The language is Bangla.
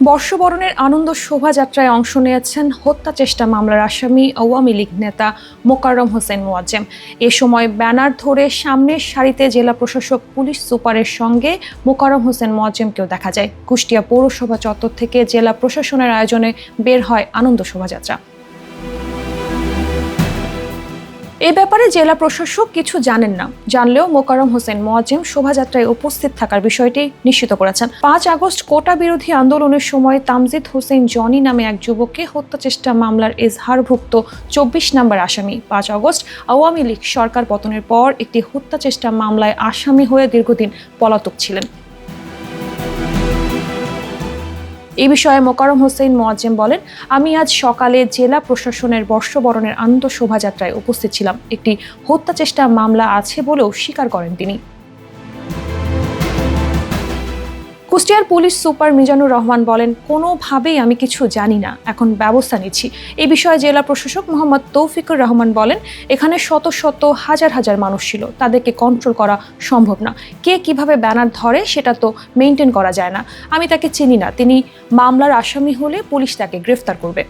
বর্ষবরণের আনন্দ শোভাযাত্রায় অংশ নিয়েছেন হত্যা চেষ্টা মামলার আসামি আওয়ামী লীগ নেতা মোকাররম হোসেন মোয়াজ্জেম। এ সময় ব্যানার ধরে সামনের সারিতে জেলা প্রশাসক পুলিশ সুপারের সঙ্গে মোকাররম হোসেন মোয়াজ্জেমকেও দেখা যায়। কুষ্টিয়া পৌরসভা চত্বর থেকে জেলা প্রশাসনের আয়োজনে বের হয় আনন্দ শোভাযাত্রা। এ ব্যাপারে জেলা প্রশাসক কিছু জানেন না, জানলেও মোকাররম হোসেন মোয়াজ্জেম শোভাযাত্রায় উপস্থিত থাকার বিষয়টি নিশ্চিত করেছেন। ৫ আগস্ট কোটা বিরোধী আন্দোলনের সময় তামজিদ হোসেন জনি নামে এক যুবককে হত্যা চেষ্টা মামলার এজাহারভুক্ত ২৪ নম্বর আসামি ৫ আগস্ট আওয়ামী লীগ সরকার পতনের পর একটি হত্যা চেষ্টা মামলায় আসামি হয়ে দীর্ঘদিন পলাতক ছিলেন। এই বিষয়ে মোকাররম হোসেন মোয়াজ্জেম বলেন, আমি আজ সকালে জেলা প্রশাসনের বর্ষবরণের আনন্দ শোভাযাত্রায় উপস্থিত ছিলাম। একটি হত্যা চেষ্টা মামলা আছে বলেও স্বীকার করেন তিনি। কুষ্টিয়ার পুলিশ সুপার মিজানুর রহমান বলেন, কোনোভাবেই আমি কিছু জানি না, এখন ব্যবস্থা নিচ্ছি। এই বিষয়ে জেলা প্রশাসক মোহাম্মদ তৌফিকুর রহমান বলেন, এখানে শত শত হাজার হাজার মানুষ ছিল, তাদেরকে কন্ট্রোল করা সম্ভব না। কে কিভাবে ব্যানার ধরে সেটা তো মেনটেন করা যায় না। আমি তাকে চিনি না, তিনি মামলার আসামি হলে পুলিশ তাকে গ্রেফতার করবে।